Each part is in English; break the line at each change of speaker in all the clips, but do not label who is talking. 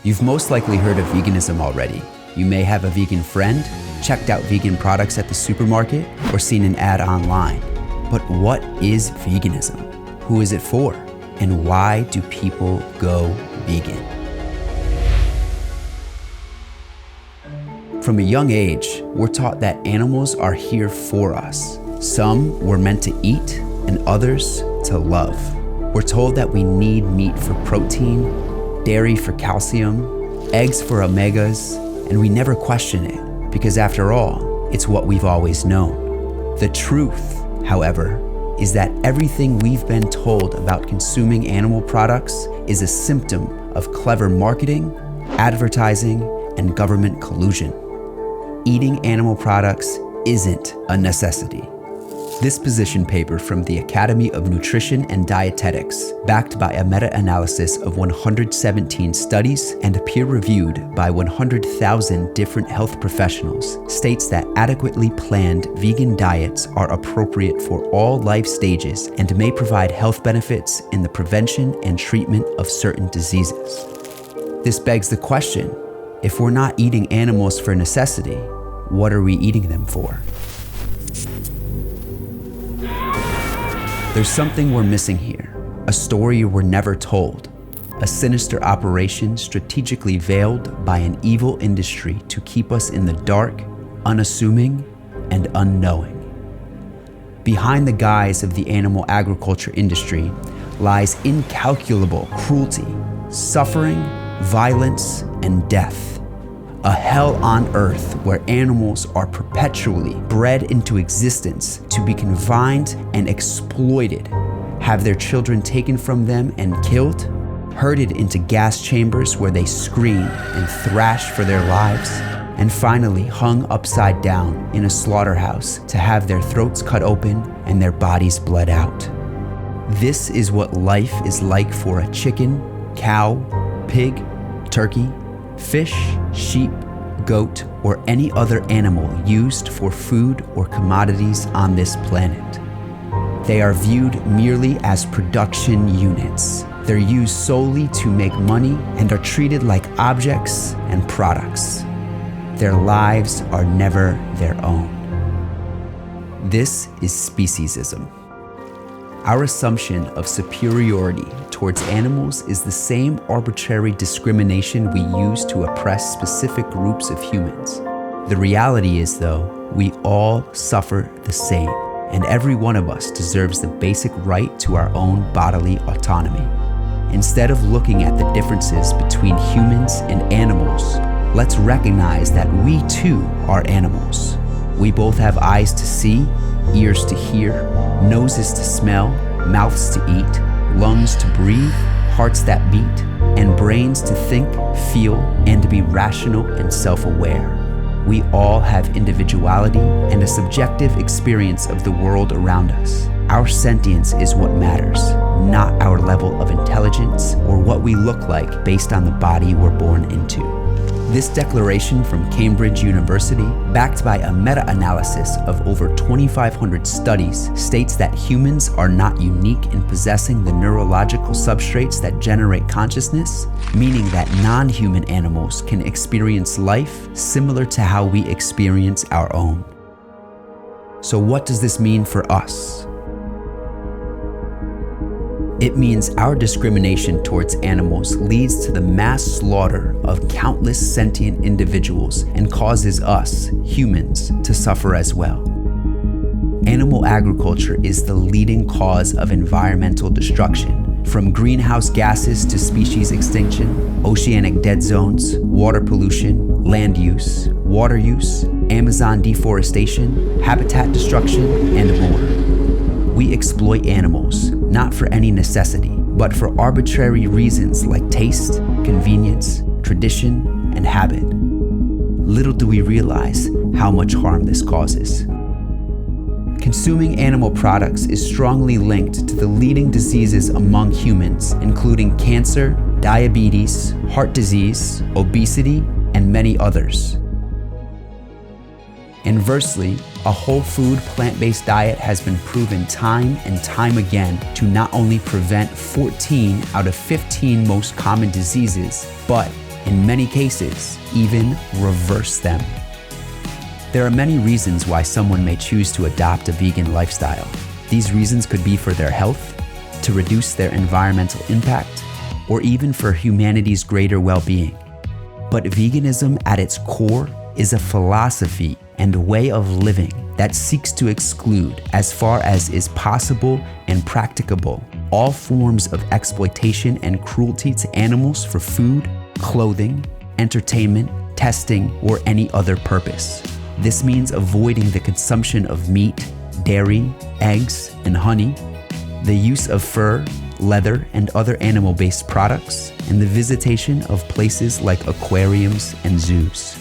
You've most likely heard of veganism already. You may have a vegan friend, checked out vegan products at the supermarket, or seen an ad online. But what is veganism? Who is it for? And why do people go vegan? From a young age, we're taught that animals are here for us. Some we're meant to eat, and others to love. We're told that we need meat for protein, dairy for calcium, eggs for omegas, and we never question it, because after all, it's what we've always known. The truth, however, is that everything we've been told about consuming animal products is a symptom of clever marketing, advertising, and government collusion. Eating animal products isn't a necessity. This position paper from the Academy of Nutrition and Dietetics, backed by a meta-analysis of 117 studies and peer-reviewed by 100,000 different health professionals, states that adequately planned vegan diets are appropriate for all life stages and may provide health benefits in the prevention and treatment of certain diseases. This begs the question, if we're not eating animals for necessity, what are we eating them for? There's something we're missing here, a story we're never told, a sinister operation strategically veiled by an evil industry to keep us in the dark, unassuming, and unknowing. Behind the guise of the animal agriculture industry lies incalculable cruelty, suffering, violence, and death. A hell on earth where animals are perpetually bred into existence to be confined and exploited, have their children taken from them and killed, herded into gas chambers where they scream and thrash for their lives, and finally hung upside down in a slaughterhouse to have their throats cut open and their bodies bled out. This is what life is like for a chicken, cow, pig, turkey, fish, sheep, goat, or any other animal used for food or commodities on this planet. They are viewed merely as production units. They're used solely to make money and are treated like objects and products. Their lives are never their own. This is speciesism. Our assumption of superiority towards animals is the same arbitrary discrimination we use to oppress specific groups of humans. The reality is, though, we all suffer the same, and every one of us deserves the basic right to our own bodily autonomy. Instead of looking at the differences between humans and animals, let's recognize that we too are animals. We both have eyes to see, ears to hear, noses to smell, mouths to eat, lungs to breathe, hearts that beat, and brains to think, feel, and be rational and self-aware. We all have individuality and a subjective experience of the world around us. Our sentience is what matters, not our level of intelligence or what we look like based on the body we're born into. This declaration from Cambridge University, backed by a meta-analysis of over 2,500 studies, states that humans are not unique in possessing the neurological substrates that generate consciousness, meaning that non-human animals can experience life similar to how we experience our own. So what does this mean for us? It means our discrimination towards animals leads to the mass slaughter of countless sentient individuals and causes us, humans, to suffer as well. Animal agriculture is the leading cause of environmental destruction, from greenhouse gases to species extinction, oceanic dead zones, water pollution, land use, water use, Amazon deforestation, habitat destruction, and more. We exploit animals, not for any necessity, but for arbitrary reasons like taste, convenience, tradition, and habit. Little do we realize how much harm this causes. Consuming animal products is strongly linked to the leading diseases among humans, including cancer, diabetes, heart disease, obesity, and many others. Inversely, a whole food, plant-based diet has been proven time and time again to not only prevent 14 out of 15 most common diseases, but in many cases, even reverse them. There are many reasons why someone may choose to adopt a vegan lifestyle. These reasons could be for their health, to reduce their environmental impact, or even for humanity's greater well-being. But veganism at its core is a philosophy and way of living that seeks to exclude, as far as is possible and practicable, all forms of exploitation and cruelty to animals for food, clothing, entertainment, testing, or any other purpose. This means avoiding the consumption of meat, dairy, eggs, and honey, the use of fur, leather, and other animal-based products, and the visitation of places like aquariums and zoos.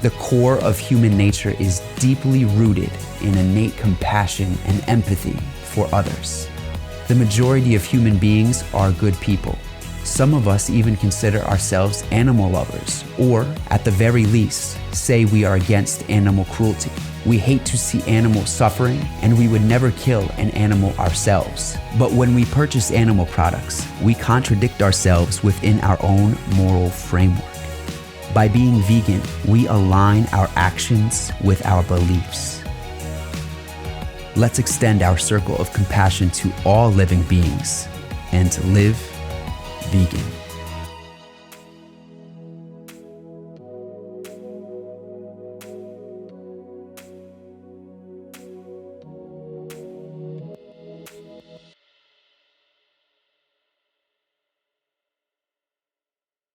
The core of human nature is deeply rooted in innate compassion and empathy for others. The majority of human beings are good people. Some of us even consider ourselves animal lovers, or at the very least, say we are against animal cruelty. We hate to see animals suffering, and we would never kill an animal ourselves. But when we purchase animal products, we contradict ourselves within our own moral framework. By being vegan, we align our actions with our beliefs. Let's extend our circle of compassion to all living beings and live vegan.